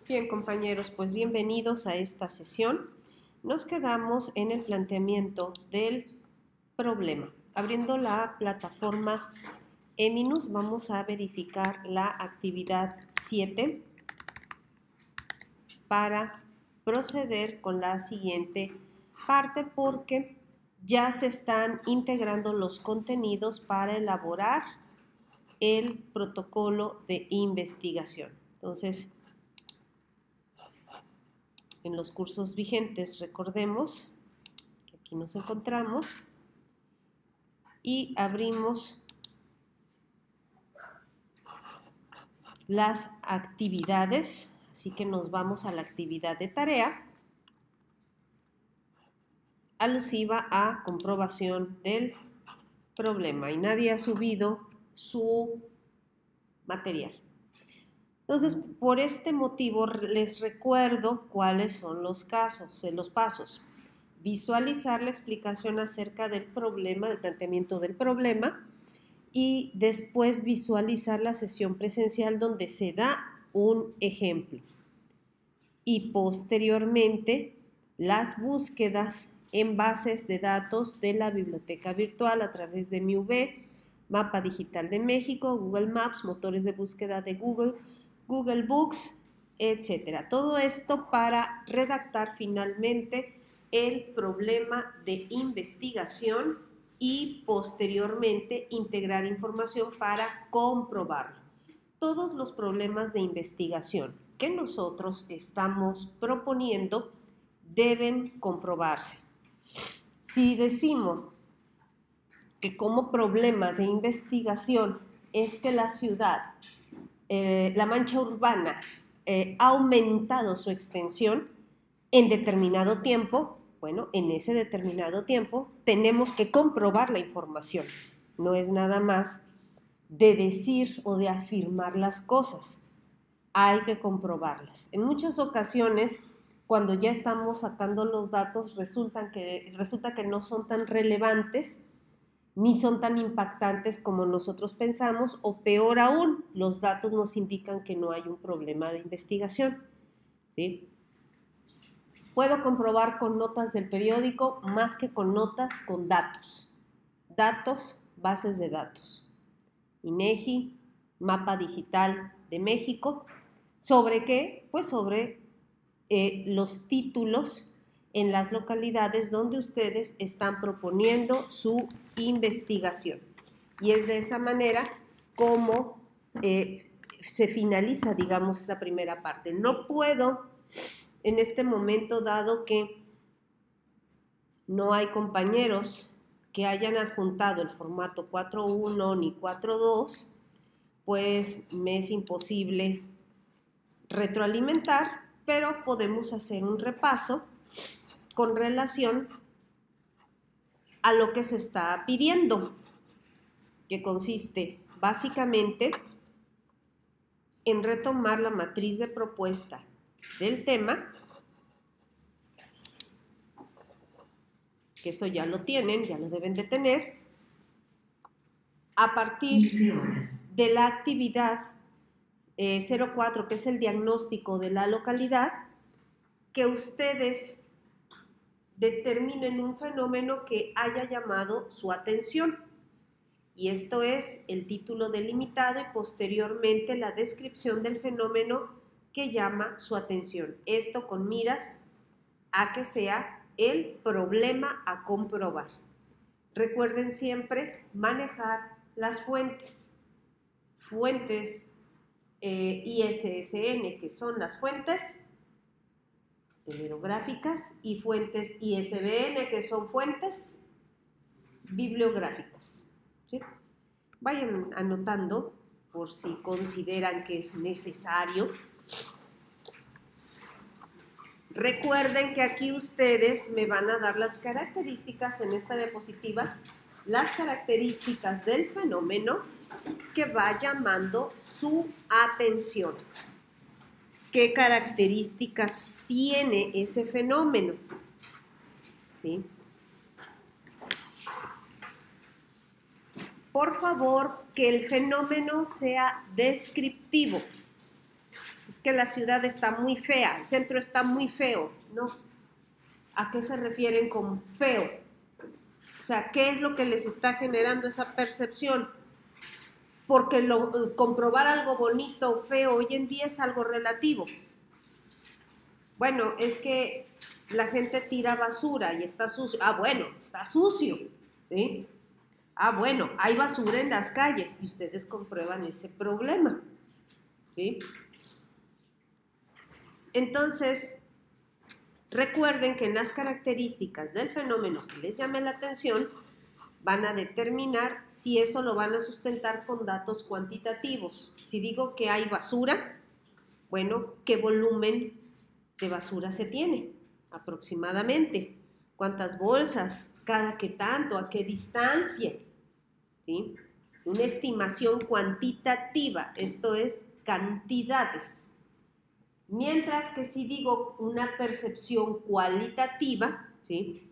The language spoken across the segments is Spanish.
Bien, compañeros, pues bienvenidos a esta sesión. Nos quedamos en el planteamiento del problema. Abriendo la plataforma Eminus, vamos a verificar la actividad 7 para proceder con la siguiente parte porque ya se están integrando los contenidos para elaborar el protocolo de investigación. Entonces, en los cursos vigentes, recordemos que aquí nos encontramos y abrimos las actividades, así que nos vamos a la actividad de tarea alusiva a comprobación del problema y nadie ha subido su material. Entonces, por este motivo les recuerdo cuáles son los pasos. Visualizar la explicación acerca del problema, del planteamiento del problema, y después visualizar la sesión presencial donde se da un ejemplo. Y posteriormente, las búsquedas en bases de datos de la biblioteca virtual a través de MiUV, Mapa Digital de México, Google Maps, motores de búsqueda de Google, Google Books, etc. Todo esto para redactar finalmente el problema de investigación y posteriormente integrar información para comprobarlo. Todos los problemas de investigación que nosotros estamos proponiendo deben comprobarse. Si decimos que como problema de investigación es que la ciudad, la mancha urbana, ha aumentado su extensión en determinado tiempo, bueno, en ese determinado tiempo tenemos que comprobar la información. No es nada más de decir o de afirmar las cosas. Hay que comprobarlas. En muchas ocasiones, cuando ya estamos sacando los datos, resulta que no son tan relevantes ni son tan impactantes como nosotros pensamos, o peor aún, los datos nos indican que no hay un problema de investigación. ¿Sí? Puedo comprobar con notas del periódico más que con notas, con datos. Datos, bases de datos. INEGI, Mapa Digital de México. ¿Sobre qué? Pues sobre los títulos en las localidades donde ustedes están proponiendo su investigación. Y es de esa manera como se finaliza, digamos, la primera parte. No puedo, en este momento, dado que no hay compañeros que hayan adjuntado el formato 4.1 ni 4.2, pues me es imposible retroalimentar, pero podemos hacer un repaso con relación a lo que se está pidiendo, que consiste básicamente en retomar la matriz de propuesta del tema, que eso ya lo tienen, ya lo deben de tener, a partir de la actividad 04, que es el diagnóstico de la localidad, que ustedes determinen un fenómeno que haya llamado su atención. Y esto es el título delimitado y posteriormente la descripción del fenómeno que llama su atención. Esto con miras a que sea el problema a comprobar. Recuerden siempre manejar las fuentes. Fuentes ISSN, que son las fuentes heterográficas, y fuentes ISBN, que son fuentes bibliográficas. ¿Sí? Vayan anotando por si consideran que es necesario. Recuerden que aquí ustedes me van a dar las características en esta diapositiva, las características del fenómeno que va llamando su atención. ¿Qué características tiene ese fenómeno? ¿Sí? Por favor, que el fenómeno sea descriptivo. es que la ciudad está muy fea, el centro está muy feo. No. ¿A qué se refieren con feo? O sea, ¿qué es lo que les está generando esa percepción? Porque comprobar algo bonito o feo hoy en día es algo relativo. Bueno, es que la gente tira basura y está sucio. Ah, bueno, está sucio, ¿sí? Ah, bueno, hay basura en las calles y ustedes comprueban ese problema, ¿sí? Entonces, recuerden que en las características del fenómeno que les llame la atención, van a determinar si eso lo van a sustentar con datos cuantitativos. Si digo que hay basura, bueno, ¿qué volumen de basura se tiene aproximadamente? ¿Cuántas bolsas? ¿Cada qué tanto? ¿A qué distancia? ¿Sí? Una estimación cuantitativa, esto es cantidades. Mientras que si digo una percepción cualitativa, ¿sí?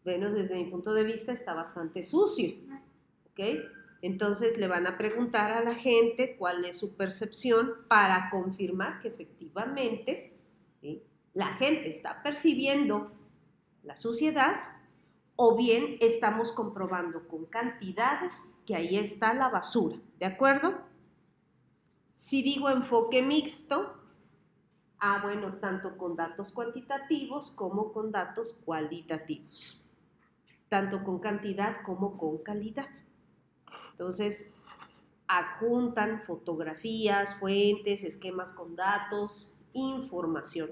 Bueno, desde mi punto de vista está bastante sucio, ¿ok? Entonces le van a preguntar a la gente cuál es su percepción para confirmar que efectivamente, ¿sí?, la gente está percibiendo la suciedad o bien estamos comprobando con cantidades que ahí está la basura, ¿de acuerdo? Si digo enfoque mixto, bueno, tanto con datos cuantitativos como con datos cualitativos, tanto con cantidad como con calidad. Entonces, adjuntan fotografías, fuentes, esquemas con datos, información.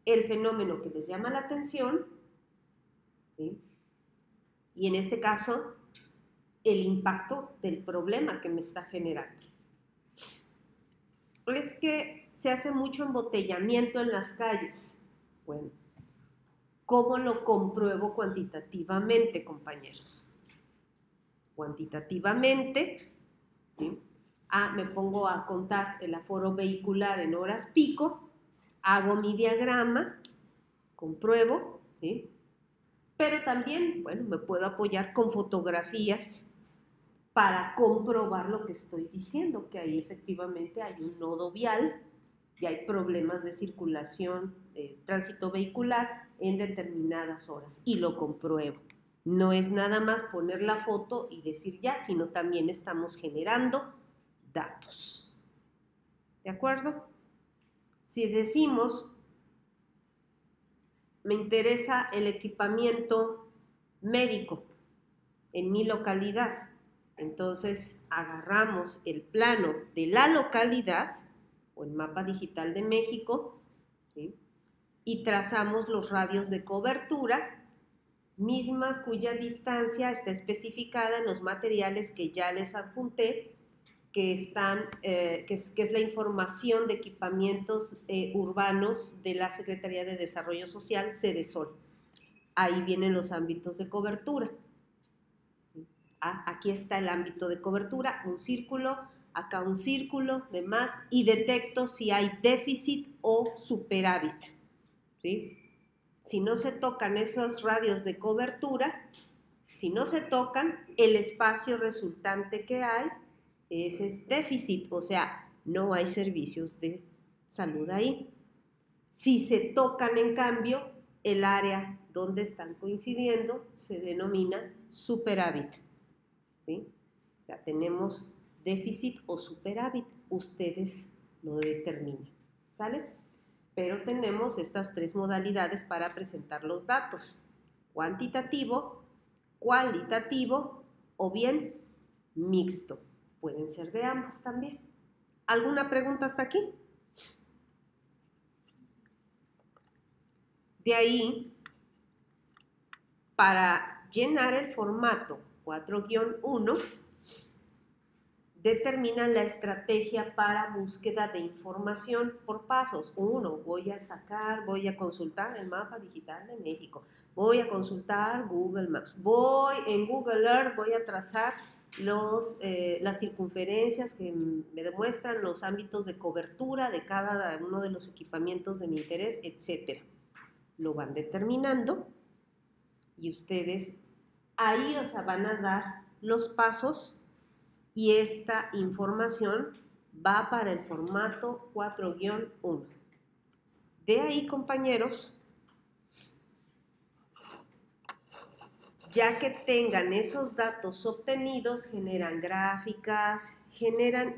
El fenómeno que les llama la atención, ¿sí?, y en este caso, el impacto del problema que me está generando. Es que se hace mucho embotellamiento en las calles. Bueno, ¿cómo lo compruebo cuantitativamente, compañeros? Cuantitativamente, ¿sí?, me pongo a contar el aforo vehicular en horas pico, hago mi diagrama, compruebo, ¿sí?, pero también, bueno, me puedo apoyar con fotografías para comprobar lo que estoy diciendo, que ahí efectivamente hay un nodo vial y hay problemas de circulación, tránsito vehicular en determinadas horas, y lo compruebo. No es nada más poner la foto y decir ya, sino también estamos generando datos. ¿De acuerdo? Si decimos, me interesa el equipamiento médico en mi localidad, entonces agarramos el plano de la localidad o el mapa digital de México, ¿sí?, y trazamos los radios de cobertura, mismas cuya distancia está especificada en los materiales que ya les adjunté, que es la información de equipamientos urbanos de la Secretaría de Desarrollo Social, Sedesol. Ahí vienen los ámbitos de cobertura. Aquí está el ámbito de cobertura, un círculo, acá un círculo, demás, y detecto si hay déficit o superávit, ¿sí? Si no se tocan esos radios de cobertura, si no se tocan, el espacio resultante que hay, ese es déficit, o sea, no hay servicios de salud ahí. Si se tocan, en cambio, el área donde están coincidiendo se denomina superávit, ¿sí? O sea, tenemos déficit o superávit, ustedes lo determinan, ¿sale? Pero tenemos estas tres modalidades para presentar los datos: cuantitativo, cualitativo o bien mixto. Pueden ser de ambas también. ¿Alguna pregunta hasta aquí? De ahí, para llenar el formato 4-1, determinan la estrategia para búsqueda de información por pasos. 1, voy a consultar el mapa digital de México, voy a consultar Google Maps, en Google Earth voy a trazar las circunferencias que me demuestran los ámbitos de cobertura de cada uno de los equipamientos de mi interés, etc. Lo van determinando y ustedes ahí, van a dar los pasos y esta información va para el formato 4-1. De ahí, compañeros, ya que tengan esos datos obtenidos, generan gráficas,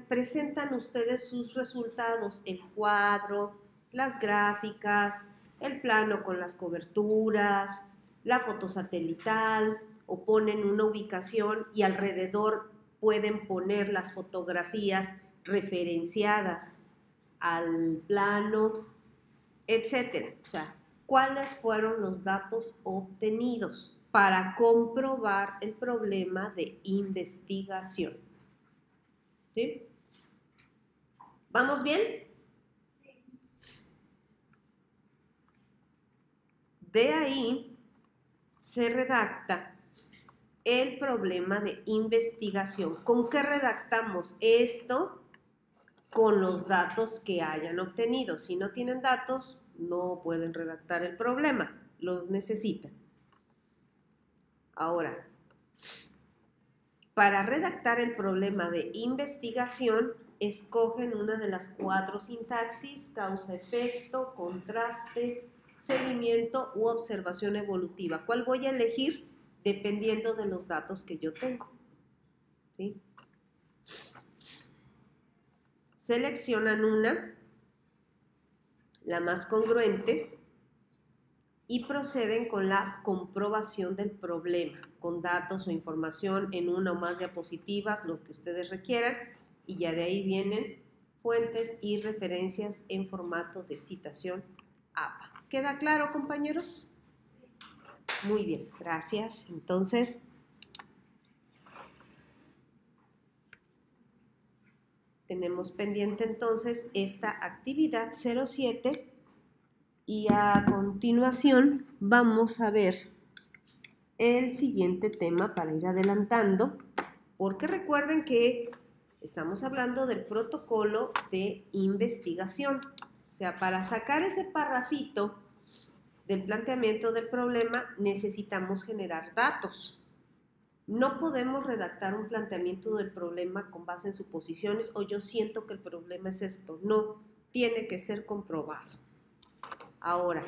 presentan ustedes sus resultados, el cuadro, las gráficas, el plano con las coberturas, la foto satelital, o ponen una ubicación y alrededor pueden poner las fotografías referenciadas al plano, etcétera. O sea, ¿cuáles fueron los datos obtenidos para comprobar el problema de investigación? ¿Sí? ¿Vamos bien? De ahí se redacta el problema de investigación. ¿Con qué redactamos esto? Con los datos que hayan obtenido. Si no tienen datos, no pueden redactar el problema, los necesitan. Ahora, para redactar el problema de investigación, escogen una de las 4 sintaxis: causa-efecto, contraste, seguimiento u observación evolutiva. ¿Cuál voy a elegir? Dependiendo de los datos que yo tengo. ¿Sí? Seleccionan una, la más congruente, y proceden con la comprobación del problema, con datos o información en una o más diapositivas, lo que ustedes requieran, y ya de ahí vienen fuentes y referencias en formato de citación APA. ¿Queda claro, compañeros? Muy bien, gracias. Entonces, tenemos pendiente entonces esta actividad 07 y a continuación vamos a ver el siguiente tema para ir adelantando, porque recuerden que estamos hablando del protocolo de investigación. O sea, para sacar ese parrafito del planteamiento del problema necesitamos generar datos. No podemos redactar un planteamiento del problema con base en suposiciones o yo siento que el problema es esto. No, tiene que ser comprobado. Ahora,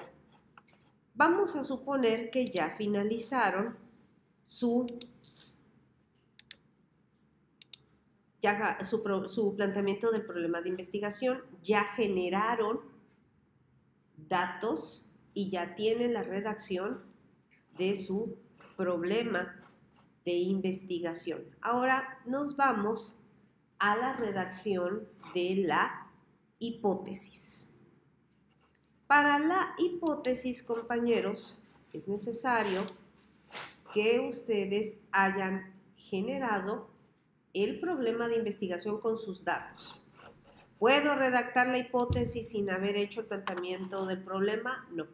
vamos a suponer que ya finalizaron su planteamiento del problema de investigación, ya generaron datos y ya tienen la redacción de su problema de investigación. Ahora nos vamos a la redacción de la hipótesis. Para la hipótesis, compañeros, es necesario que ustedes hayan generado el problema de investigación con sus datos. ¿Puedo redactar la hipótesis sin haber hecho el planteamiento del problema? No.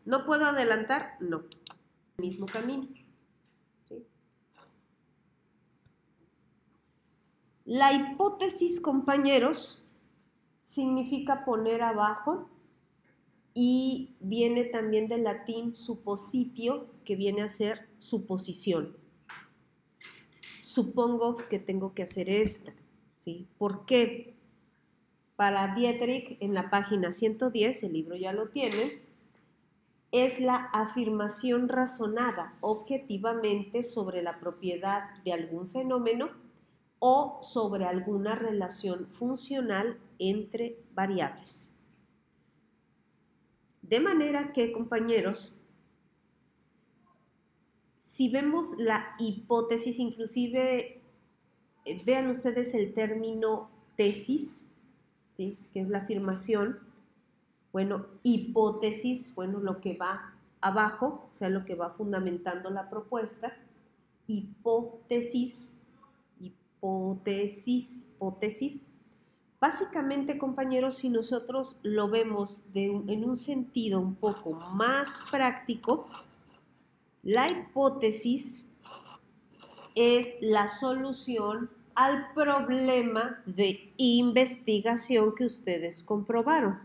¿No puedo adelantar? No. El mismo camino. ¿Sí? La hipótesis, compañeros, significa poner abajo y viene también del latín suppositio, que viene a ser suposición. Supongo que tengo que hacer esto. ¿Sí? ¿Por qué? Para Dietrich, en la página 110, el libro ya lo tiene, es la afirmación razonada objetivamente sobre la propiedad de algún fenómeno o sobre alguna relación funcional entre variables. De manera que, compañeros, si vemos la hipótesis, inclusive vean ustedes el término tesis, ¿sí? Que es la afirmación. Bueno, hipótesis, bueno, lo que va abajo, o sea, lo que va fundamentando la propuesta. Hipótesis. Básicamente, compañeros, si nosotros lo vemos en un sentido un poco más práctico, la hipótesis es la solución al problema de investigación que ustedes comprobaron.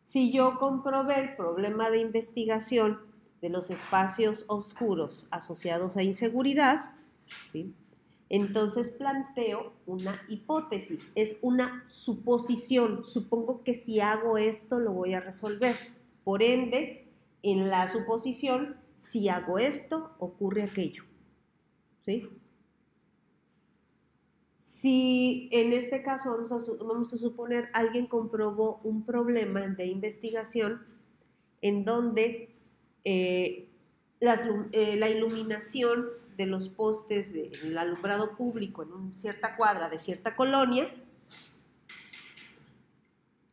Si yo comprobé el problema de investigación de los espacios oscuros asociados a inseguridad, ¿sí? Entonces planteo una hipótesis, es una suposición. Supongo que si hago esto lo voy a resolver. Por ende, en la suposición, si hago esto, ocurre aquello. ¿Sí? Si en este caso vamos a suponer alguien comprobó un problema de investigación en donde la iluminación de los postes del alumbrado público en cierta cuadra de cierta colonia,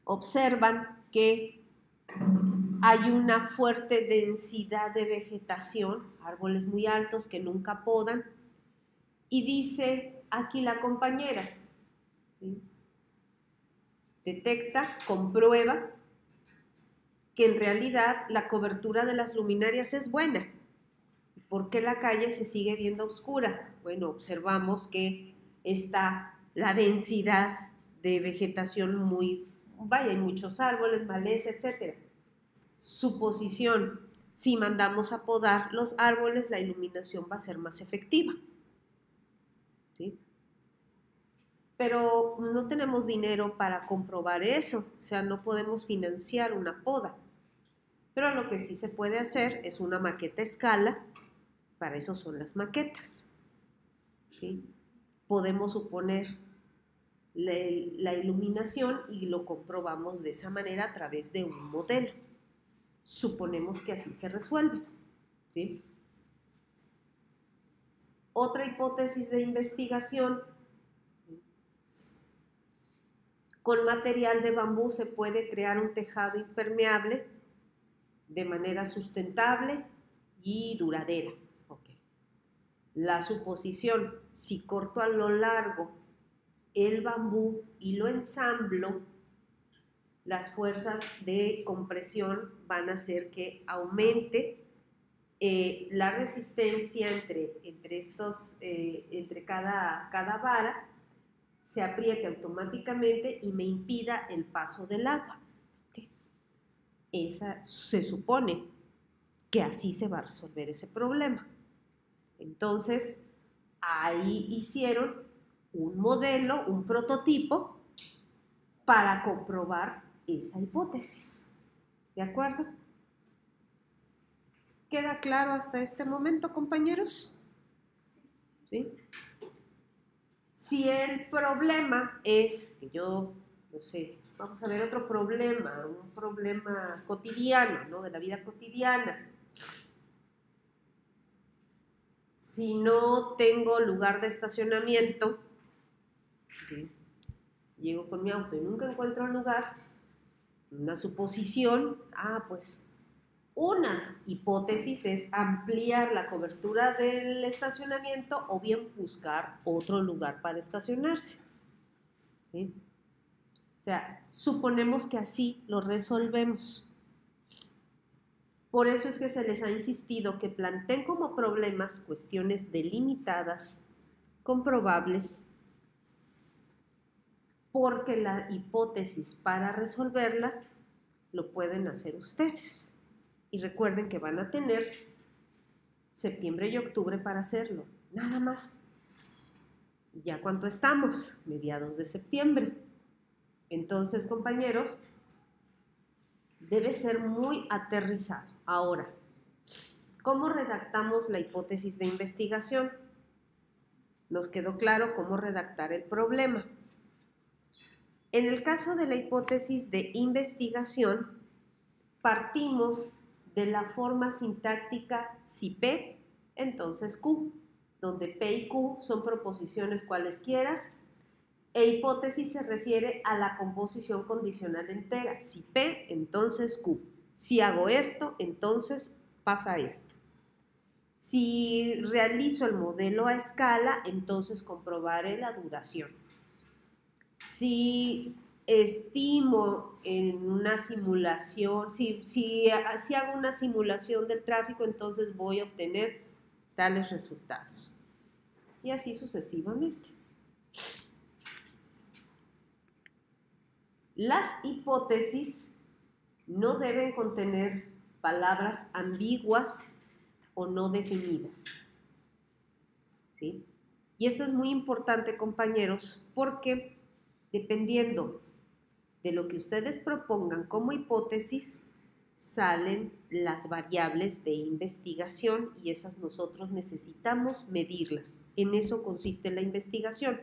observan que hay una fuerte densidad de vegetación, árboles muy altos que nunca podan, y dice aquí la compañera, ¿sí? Detecta, comprueba que en realidad la cobertura de las luminarias es buena. ¿Por qué la calle se sigue viendo oscura? Bueno, observamos que está la densidad de vegetación hay muchos árboles, maleza, etc. Suposición, si mandamos a podar los árboles, la iluminación va a ser más efectiva. ¿Sí? Pero no tenemos dinero para comprobar eso, o sea, no podemos financiar una poda. Pero lo que sí se puede hacer es una maqueta a escala. Para eso son las maquetas. ¿Sí? Podemos suponer la iluminación y lo comprobamos de esa manera a través de un modelo. Suponemos que así se resuelve. ¿Sí? Otra hipótesis de investigación. Con material de bambú se puede crear un tejado impermeable de manera sustentable y duradera. Okay. La suposición, si corto a lo largo el bambú y lo ensamblo, las fuerzas de compresión van a hacer que aumente la resistencia entre cada vara, se apriete automáticamente y me impida el paso del agua. ¿Okay? Se supone que así se va a resolver ese problema. Entonces, ahí hicieron un modelo, un prototipo para comprobar esa hipótesis. ¿De acuerdo? ¿Queda claro hasta este momento, compañeros? ¿Sí? Si el problema es que yo, no sé, vamos a ver otro problema, un problema cotidiano, ¿no? De la vida cotidiana. Si no tengo lugar de estacionamiento, ¿sí? Llego con mi auto y nunca encuentro un lugar, una suposición, pues una hipótesis es ampliar la cobertura del estacionamiento o bien buscar otro lugar para estacionarse. ¿Sí? O sea, suponemos que así lo resolvemos. Por eso es que se les ha insistido que planteen como problemas cuestiones delimitadas, comprobables, porque la hipótesis para resolverla lo pueden hacer ustedes. Y recuerden que van a tener septiembre y octubre para hacerlo, nada más. ¿Ya cuánto estamos? Mediados de septiembre. Entonces, compañeros, debe ser muy aterrizado. Ahora, ¿cómo redactamos la hipótesis de investigación? Nos quedó claro cómo redactar el problema. En el caso de la hipótesis de investigación, partimos de la forma sintáctica si P, entonces Q, donde P y Q son proposiciones cualesquiera, e hipótesis se refiere a la composición condicional entera. Si P, entonces Q. Si hago esto, entonces pasa esto. Si realizo el modelo a escala, entonces comprobaré la duración. Si estimo en una simulación, si hago una simulación del tráfico, entonces voy a obtener tales resultados. Y así sucesivamente. Las hipótesis no deben contener palabras ambiguas o no definidas. ¿Sí? Y esto es muy importante, compañeros, porque dependiendo de lo que ustedes propongan como hipótesis, salen las variables de investigación y esas nosotros necesitamos medirlas. En eso consiste la investigación.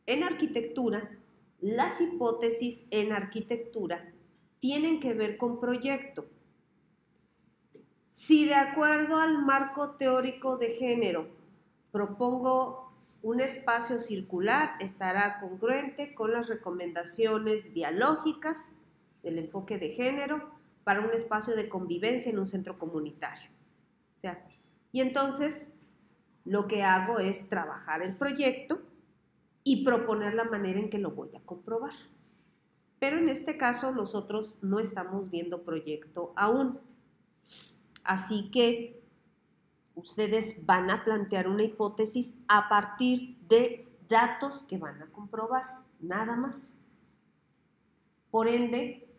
En arquitectura, las hipótesis en arquitectura tienen que ver con proyecto. Si de acuerdo al marco teórico de género propongo un espacio circular, estará congruente con las recomendaciones dialógicas del enfoque de género para un espacio de convivencia en un centro comunitario. O sea, y entonces lo que hago es trabajar el proyecto y proponer la manera en que lo voy a comprobar. Pero en este caso nosotros no estamos viendo proyecto aún. Así que ustedes van a plantear una hipótesis a partir de datos que van a comprobar, nada más. Por ende,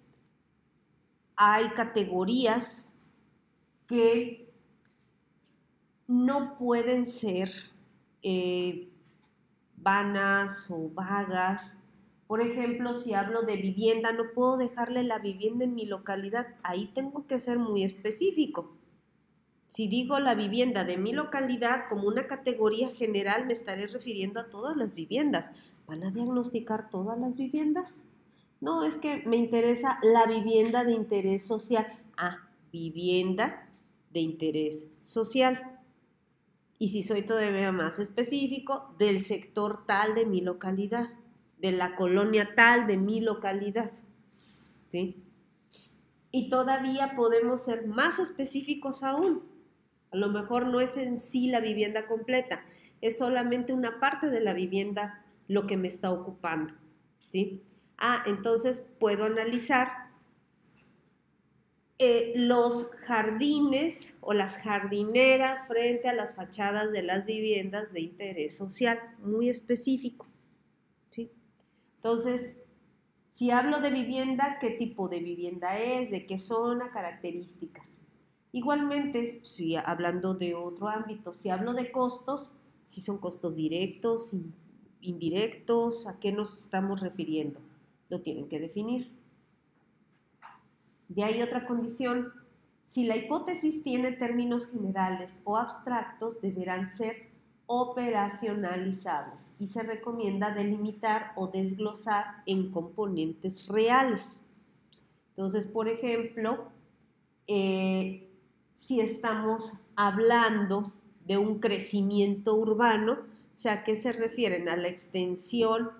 hay categorías que no pueden ser vanas o vagas. Por ejemplo, si hablo de vivienda, no puedo dejarle la vivienda en mi localidad. Ahí tengo que ser muy específico. Si digo la vivienda de mi localidad como una categoría general, me estaré refiriendo a todas las viviendas. ¿Van a diagnosticar todas las viviendas? No, es que me interesa la vivienda de interés social. Ah, vivienda de interés social. Y si soy todavía más específico, del sector tal de mi localidad, de la colonia tal de mi localidad, ¿sí? Y todavía podemos ser más específicos aún. A lo mejor no es en sí la vivienda completa, es solamente una parte de la vivienda lo que me está ocupando, ¿sí? Ah, entonces puedo analizar los jardines o las jardineras frente a las fachadas de las viviendas de interés social, muy específico, ¿sí? Entonces, si hablo de vivienda, ¿qué tipo de vivienda es? ¿De qué zona? Características. Igualmente, si hablando de otro ámbito, si hablo de costos, si son costos directos, indirectos, ¿a qué nos estamos refiriendo? Lo tienen que definir. De ahí otra condición, si la hipótesis tiene términos generales o abstractos, deberán ser operacionalizables y se recomienda delimitar o desglosar en componentes reales. Entonces, por ejemplo, si estamos hablando de un crecimiento urbano, o sea, ¿a qué se refieren? A la extensión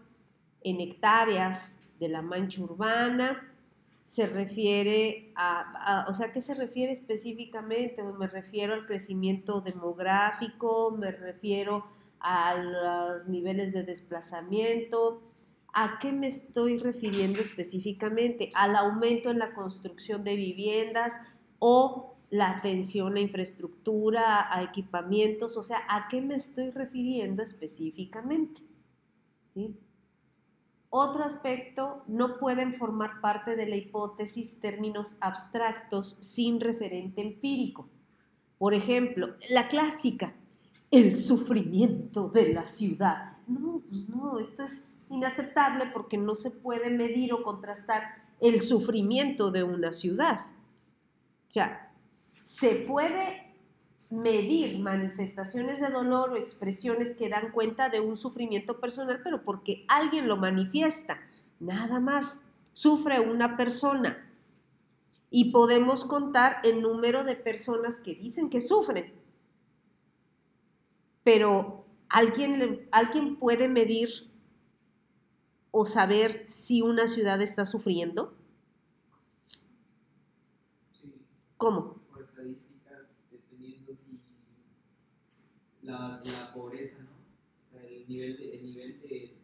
en hectáreas de la mancha urbana, se refiere o sea, ¿qué se refiere específicamente? Me refiero al crecimiento demográfico, me refiero a los niveles de desplazamiento. ¿A qué me estoy refiriendo específicamente? Al aumento en la construcción de viviendas o la atención a infraestructura, a equipamientos, o sea, ¿a qué me estoy refiriendo específicamente? ¿Sí? Otro aspecto, no pueden formar parte de la hipótesis términos abstractos sin referente empírico. Por ejemplo, la clásica, el sufrimiento de la ciudad. No, esto es inaceptable porque no se puede medir o contrastar el sufrimiento de una ciudad. O sea, se puede medir manifestaciones de dolor o expresiones que dan cuenta de un sufrimiento personal, pero porque alguien lo manifiesta, nada más. Sufre una persona y podemos contar el número de personas que dicen que sufren, pero ¿alguien puede medir o saber si una ciudad está sufriendo? Sí. ¿Cómo? Por estadísticas, dependiendo si la pobreza, ¿no? O sea, el nivel de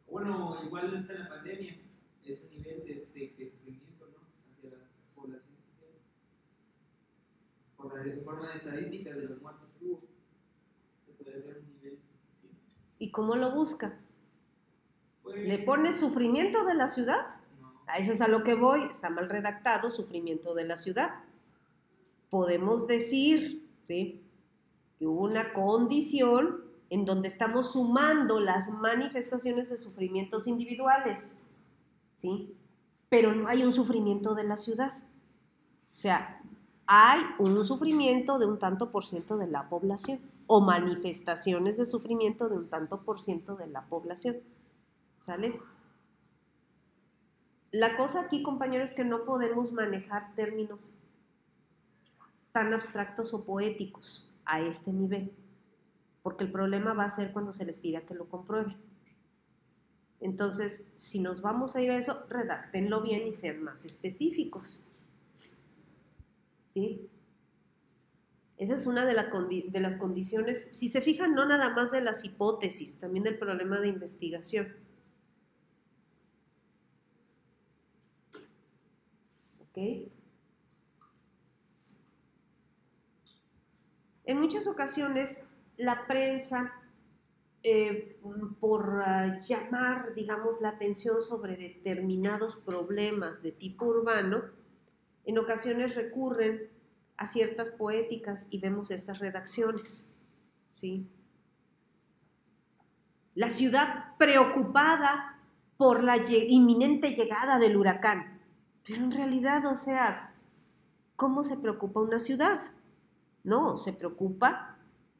bueno, igual en la pandemia, este nivel de sufrimiento, ¿no? Hacia la población social. Por la forma de estadísticas de los muertos que hubo, se puede hacer un nivel. ¿Sí? ¿Y cómo lo busca? Pues, ¿Le pone sufrimiento de la ciudad? no. A eso es a lo que voy, está mal redactado, sufrimiento de la ciudad. Podemos decir, ¿sí?, que hubo una condición en donde estamos sumando las manifestaciones de sufrimientos individuales, ¿sí? Pero no hay un sufrimiento de la ciudad. O sea, hay un sufrimiento de un tanto por ciento de la población o manifestaciones de sufrimiento de un tanto por ciento de la población. ¿Sale? La cosa aquí, compañeros, es que no podemos manejar términos tan abstractos o poéticos a este nivel, porque el problema va a ser cuando se les pida que lo comprueben. Entonces, si nos vamos a ir a eso, redáctenlo bien y sean más específicos. ¿Sí? Esa es una de las condiciones, si se fijan, no nada más de las hipótesis, también del problema de investigación. ¿Ok? En muchas ocasiones, la prensa, por llamar, digamos, la atención sobre determinados problemas de tipo urbano, en ocasiones recurren a ciertas poéticas y vemos estas redacciones, ¿sí? La ciudad preocupada por la inminente llegada del huracán. Pero en realidad, o sea, ¿cómo se preocupa una ciudad? No, se preocupa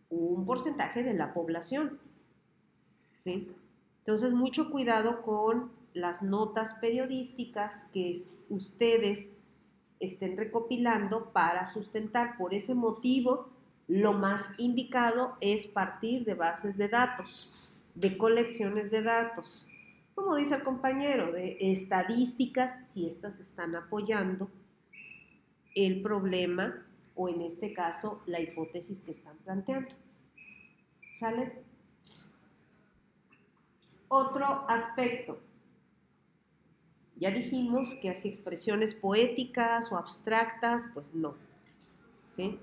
un porcentaje de la población, ¿sí? Entonces, mucho cuidado con las notas periodísticas que ustedes estén recopilando para sustentar. Por ese motivo, lo más indicado es partir de bases de datos, de colecciones de datos, como dice el compañero, de estadísticas, si estas están apoyando el problema o en este caso la hipótesis que están planteando. ¿Sale? Otro aspecto. Ya dijimos que así expresiones poéticas o abstractas, pues no. ¿Sí?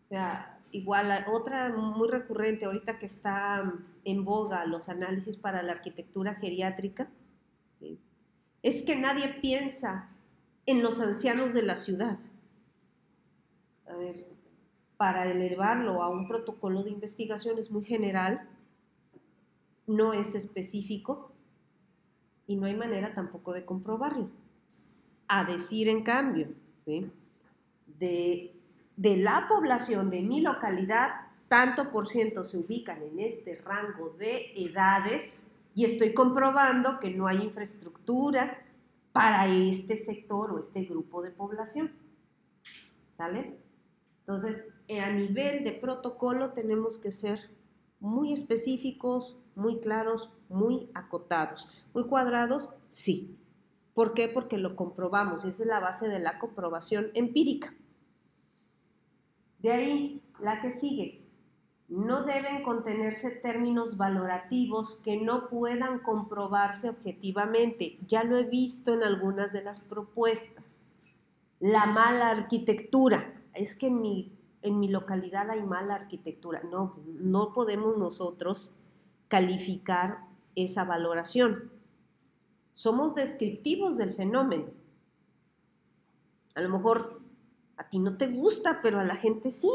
O sea, igual otra muy recurrente ahorita que está en boga, los análisis para la arquitectura geriátrica, ¿sí? Es que nadie piensa en los ancianos de la ciudad. A ver, para elevarlo a un protocolo de investigación es muy general, no es específico y no hay manera tampoco de comprobarlo. A decir, en cambio, ¿sí? de la población de mi localidad, tanto por ciento se ubican en este rango de edades y estoy comprobando que no hay infraestructura para este sector o este grupo de población. ¿Sale? Entonces, a nivel de protocolo tenemos que ser muy específicos, muy claros, muy acotados. Muy cuadrados, sí. ¿Por qué? Porque lo comprobamos. Esa es la base de la comprobación empírica. De ahí, la que sigue. No deben contenerse términos valorativos que no puedan comprobarse objetivamente. Ya lo he visto en algunas de las propuestas. La mala arquitectura. Es que en mi localidad hay mala arquitectura. No podemos nosotros calificar esa valoración. Somos descriptivos del fenómeno. A lo mejor a ti no te gusta, pero a la gente sí.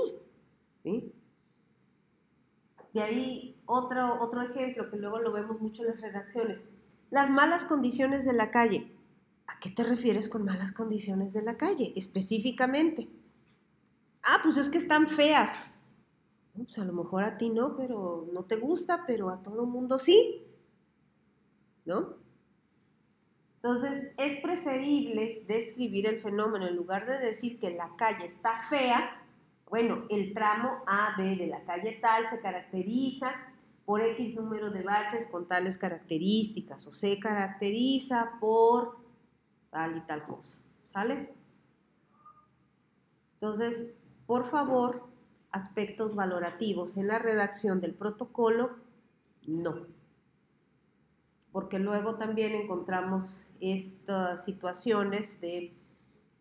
¿Sí? De ahí otro ejemplo que luego lo vemos mucho en las redacciones. Las malas condiciones de la calle. ¿A qué te refieres con malas condiciones de la calle? Específicamente. Pues es que están feas. Pues a lo mejor a ti no, pero no te gusta, pero a todo mundo sí. ¿No? Entonces, es preferible describir el fenómeno en lugar de decir que la calle está fea. Bueno, el tramo A, B de la calle tal se caracteriza por X número de baches con tales características o se caracteriza por tal y tal cosa. ¿Sale? Entonces, por favor, aspectos valorativos en la redacción del protocolo, no. Porque luego también encontramos estas situaciones de,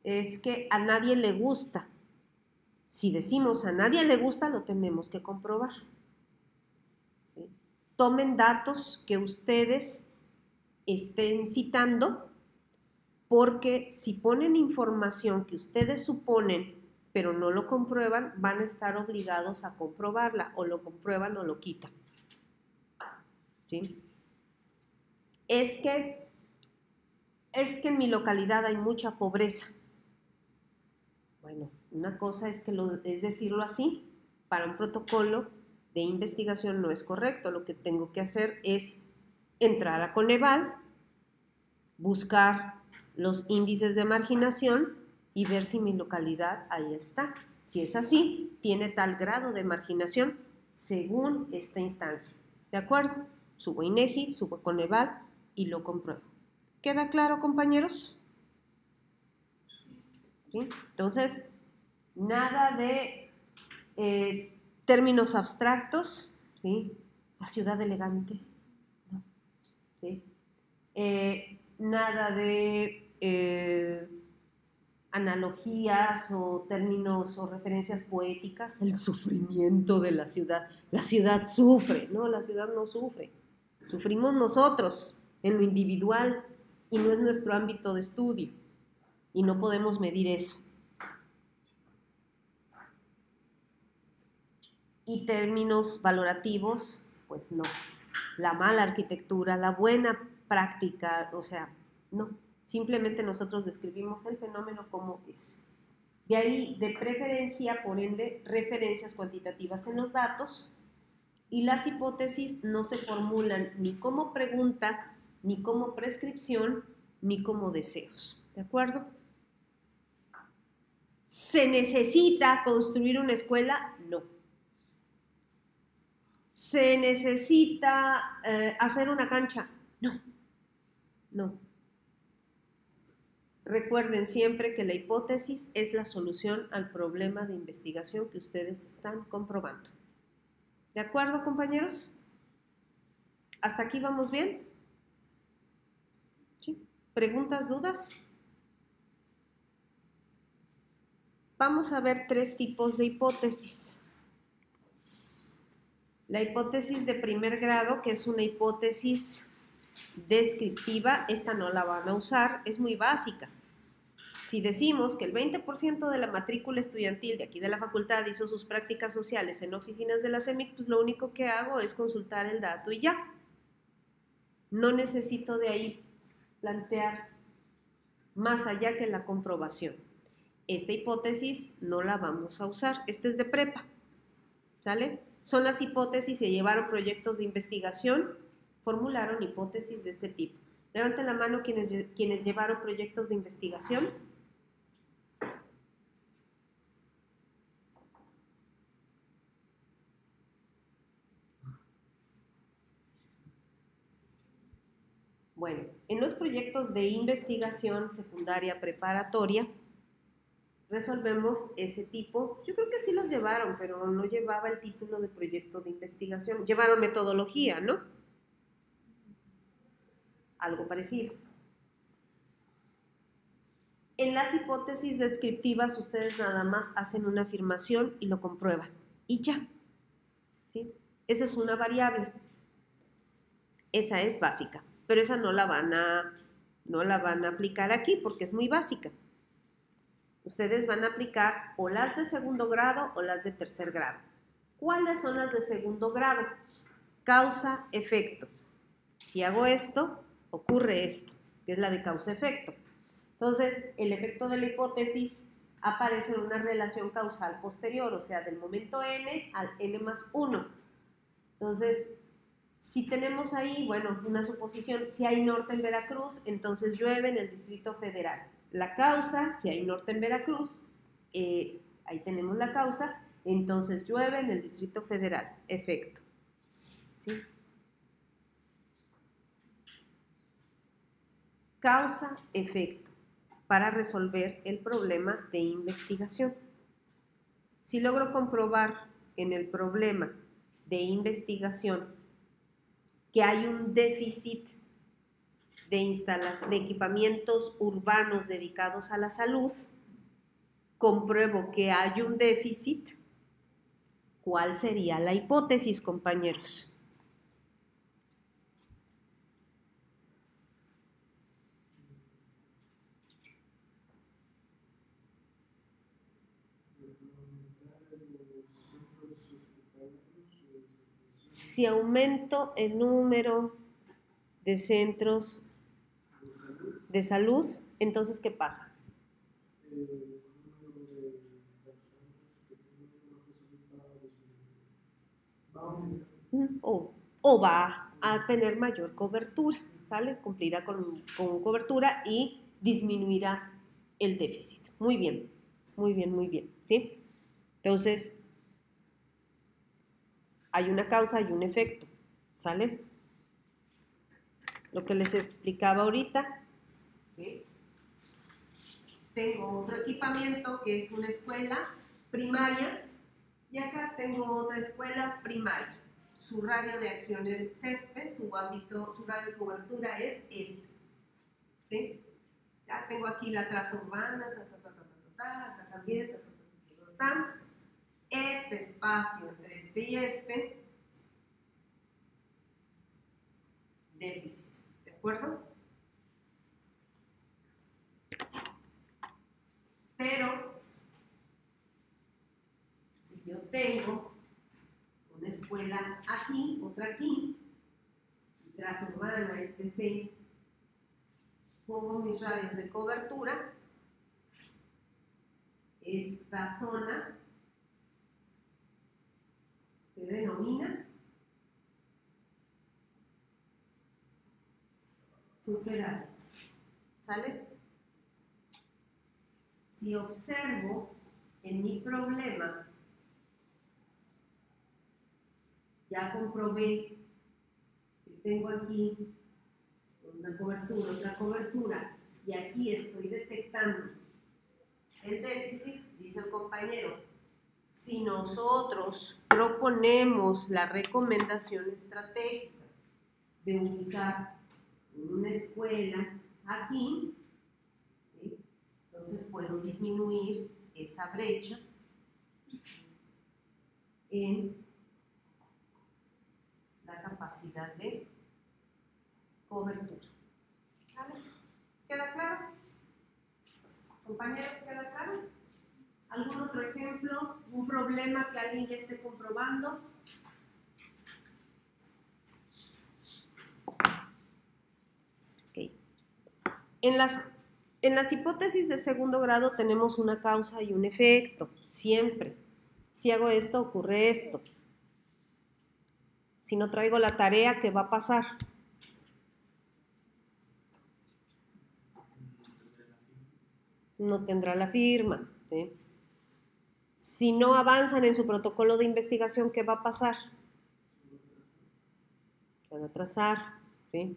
es que a nadie le gusta. Si decimos a nadie le gusta, lo tenemos que comprobar. ¿Sí? Tomen datos que ustedes estén citando, porque si ponen información que ustedes suponen pero no lo comprueban, van a estar obligados a comprobarla, o lo comprueban o lo quitan. ¿Sí? Es que en mi localidad hay mucha pobreza. Bueno, una cosa es decirlo así, para un protocolo de investigación no es correcto. Lo que tengo que hacer es entrar a Coneval, buscar los índices de marginación y ver si mi localidad ahí está. Si es así, tiene tal grado de marginación según esta instancia. ¿De acuerdo? Subo a INEGI, subo a Coneval y lo compruebo. ¿Queda claro, compañeros? ¿Sí? Entonces, nada de términos abstractos, ¿sí? La ciudad elegante, ¿no? ¿Sí? Nada de analogías o términos o referencias poéticas, el sufrimiento de la ciudad sufre, no, la ciudad no sufre, sufrimos nosotros en lo individual y no es nuestro ámbito de estudio y no podemos medir eso. Y términos valorativos, pues no, la mala arquitectura, la buena práctica, o sea, no. Simplemente nosotros describimos el fenómeno como es. De ahí, de preferencia, por ende, referencias cuantitativas en los datos, y las hipótesis no se formulan ni como pregunta, ni como prescripción, ni como deseos. ¿De acuerdo? ¿Se necesita construir una escuela? No. ¿Se necesita hacer una cancha? No. No. Recuerden siempre que la hipótesis es la solución al problema de investigación que ustedes están comprobando. ¿De acuerdo, compañeros? ¿Hasta aquí vamos bien? ¿Sí? ¿Preguntas, dudas? Vamos a ver 3 tipos de hipótesis. La hipótesis de primer grado, que es una hipótesis descriptiva, esta no la van a usar, es muy básica. Si decimos que el 20% de la matrícula estudiantil de aquí de la facultad hizo sus prácticas sociales en oficinas de la CEMIC, pues lo único que hago es consultar el dato y ya. No necesito de ahí plantear más allá que la comprobación. Esta hipótesis no la vamos a usar, esta es de prepa, ¿sale? Son las hipótesis, se llevaron proyectos de investigación, formularon hipótesis de este tipo. Levanten la mano quienes llevaron proyectos de investigación. Bueno, en los proyectos de investigación secundaria preparatoria, resolvemos ese tipo. Yo creo que sí los llevaron, pero no llevaba el título de proyecto de investigación. Llevaron metodología, ¿no? Algo parecido. En las hipótesis descriptivas, ustedes nada más hacen una afirmación y lo comprueban. Y ya. ¿Sí? Esa es una variable. Esa es básica. Pero esa no la van a aplicar aquí porque es muy básica. Ustedes van a aplicar o las de segundo grado o las de tercer grado. ¿Cuáles son las de segundo grado? Causa-efecto. Si hago esto, ocurre esto, que es la de causa-efecto. Entonces, el efecto de la hipótesis aparece en una relación causal posterior, o sea, del momento n al n más 1. Entonces, si tenemos ahí, bueno, una suposición, si hay norte en Veracruz, entonces llueve en el Distrito Federal. La causa, si hay norte en Veracruz, ahí tenemos la causa, entonces llueve en el Distrito Federal. Efecto. ¿Sí? Causa-efecto para resolver el problema de investigación. Si logro comprobar en el problema de investigación que hay un déficit de equipamientos urbanos dedicados a la salud, compruebo que hay un déficit, ¿cuál sería la hipótesis, compañeros? Si aumento el número de centros de salud, entonces, ¿qué pasa? O va a tener mayor cobertura, ¿sale? Cumplirá con cobertura y disminuirá el déficit. Muy bien, muy bien, muy bien, ¿sí? Entonces, hay una causa, hay un efecto, ¿sale? Lo que les explicaba ahorita, ¿sí? Tengo otro equipamiento que es una escuela primaria y acá tengo otra escuela primaria. Su radio de acción es este, su ámbito, su radio de cobertura es este. ¿Sí? Ya tengo aquí la traza urbana, acá también, este espacio entre este y este, déficit, ¿de acuerdo? Pero, si yo tengo una escuela aquí, otra aquí, traza urbana, etc., pongo mis radios de cobertura, esta zona se denomina superávit, ¿sale? Si observo en mi problema, ya comprobé que tengo aquí una cobertura, otra cobertura, y aquí estoy detectando el déficit, dice el compañero. Si nosotros proponemos la recomendación estratégica de ubicar una escuela aquí, ¿sí? Entonces puedo disminuir esa brecha en la capacidad de cobertura. ¿Vale? ¿Queda claro? Compañeros, ¿queda claro? ¿Algún otro ejemplo? ¿Un problema que alguien ya esté comprobando? Okay. En las hipótesis de segundo grado tenemos una causa y un efecto, siempre. Si hago esto, ocurre esto. Si no traigo la tarea, ¿qué va a pasar? No tendrá la firma, ¿sí? Si no avanzan en su protocolo de investigación, ¿qué va a pasar? Van a atrasar, ¿sí?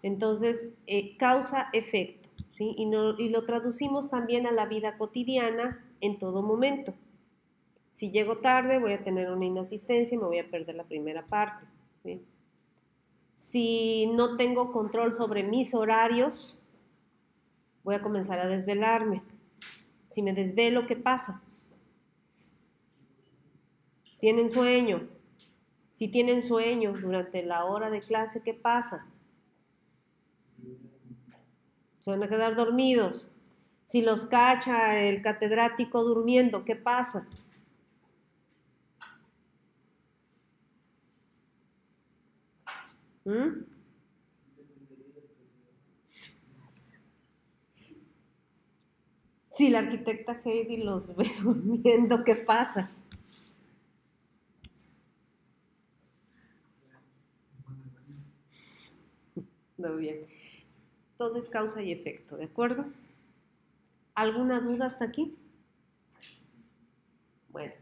Entonces, causa-efecto, ¿sí? Y lo traducimos también a la vida cotidiana en todo momento. Si llego tarde, voy a tener una inasistencia y me voy a perder la primera parte, ¿sí? Si no tengo control sobre mis horarios, voy a comenzar a desvelarme. Si me desvelo, ¿qué pasa? ¿Tienen sueño? Si tienen sueño durante la hora de clase, ¿qué pasa? Se van a quedar dormidos. Si los cacha el catedrático durmiendo, ¿qué pasa? ¿Mm? Si la arquitecta Heidi los ve durmiendo, ¿qué pasa? No, bien. Todo es causa y efecto, ¿de acuerdo? ¿Alguna duda hasta aquí? Bueno,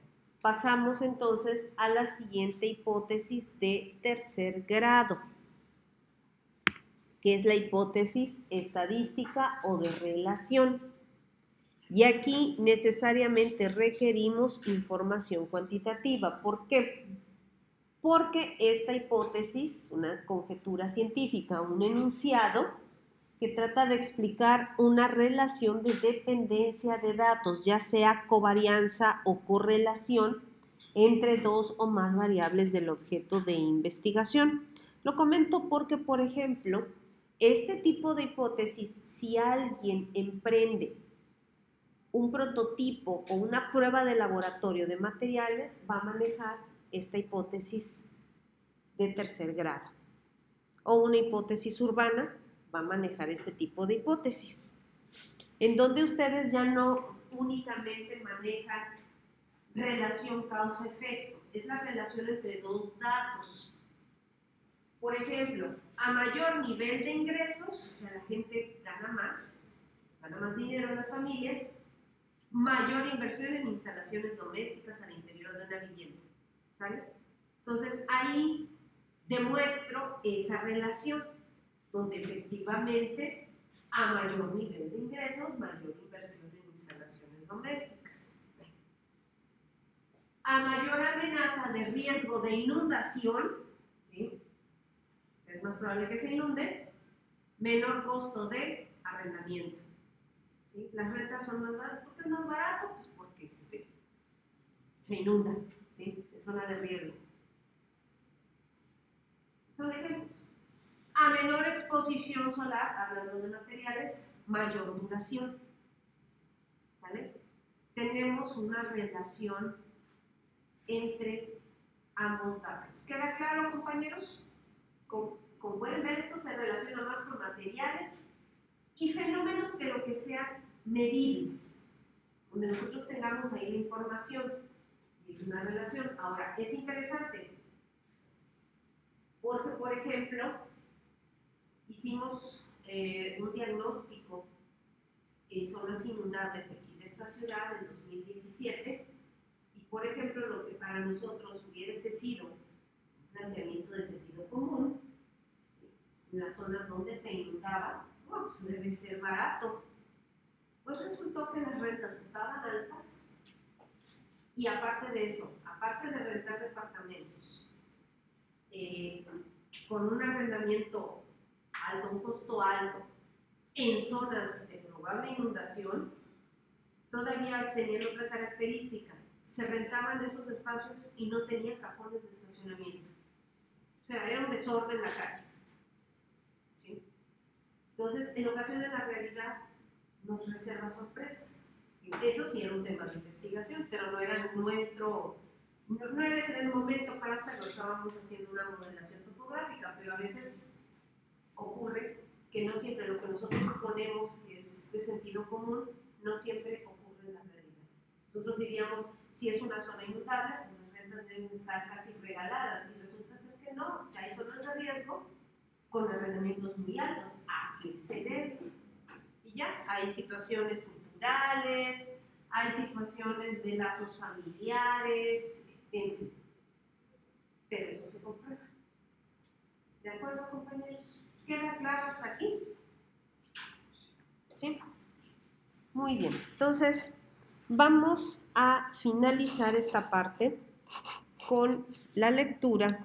pasamos entonces a la siguiente hipótesis de tercer grado, que es la hipótesis estadística o de relación. Y aquí necesariamente requerimos información cuantitativa. ¿Por qué? Porque esta hipótesis, una conjetura científica, un enunciado que trata de explicar una relación de dependencia de datos, ya sea covarianza o correlación entre dos o más variables del objeto de investigación. Lo comento porque, por ejemplo, este tipo de hipótesis, si alguien emprende un prototipo o una prueba de laboratorio de materiales, va a manejar esta hipótesis de tercer grado. O una hipótesis urbana va a manejar este tipo de hipótesis, en donde ustedes ya no únicamente manejan relación causa-efecto, es la relación entre dos datos. Por ejemplo, a mayor nivel de ingresos, o sea, la gente gana más dinero en las familias, mayor inversión en instalaciones domésticas al interior de una vivienda, ¿sale? Entonces, ahí demuestro esa relación, donde efectivamente a mayor nivel de ingresos, mayor inversión en instalaciones domésticas. A mayor amenaza de riesgo de inundación, ¿sí? Es más probable que se inunde, menor costo de arrendamiento. ¿Sí? Las rentas son más baratas. ¿Por qué es más barato? Pues porque se inunda, ¿sí? Es zona de riesgo. Son ejemplos. A menor exposición solar, hablando de materiales, mayor duración. ¿Sale? Tenemos una relación entre ambos datos. ¿Queda claro, compañeros? Como pueden ver, esto se relaciona más con materiales y fenómenos, pero que sean medibles, donde nosotros tengamos ahí la información. Y es una relación. Ahora, es interesante, porque, por ejemplo, hicimos un diagnóstico en zonas inundables aquí de esta ciudad en 2017, y, por ejemplo, lo que para nosotros hubiese sido un planteamiento de sentido común, en las zonas donde se inundaba, pues debe ser barato. Pues resultó que las rentas estaban altas y aparte de eso, aparte de rentar departamentos con un arrendamiento alto, un costo alto, en zonas de probable inundación, todavía tenían otra característica: se rentaban esos espacios y no tenían cajones de estacionamiento. O sea, era un desorden la calle. ¿Sí? Entonces, en ocasiones la realidad nos reserva sorpresas. Eso sí era un tema de investigación, pero no era nuestro, no era ese el momento para hacerlo. Estábamos haciendo una modelación topográfica, pero a veces ocurre que no siempre lo que nosotros suponemos que es de sentido común, no siempre ocurre en la realidad. Nosotros diríamos, si es una zona inundable, pues las rentas deben estar casi regaladas, y resulta ser que no. O sea, hay zonas de riesgo con arrendamientos muy altos. ¿A qué se debe? Y ya, hay situaciones culturales, hay situaciones de lazos familiares, en fin. Pero eso se comprueba. ¿De acuerdo, compañeros? ¿Queda claro hasta aquí? ¿Sí? Muy bien. Entonces, vamos a finalizar esta parte con la lectura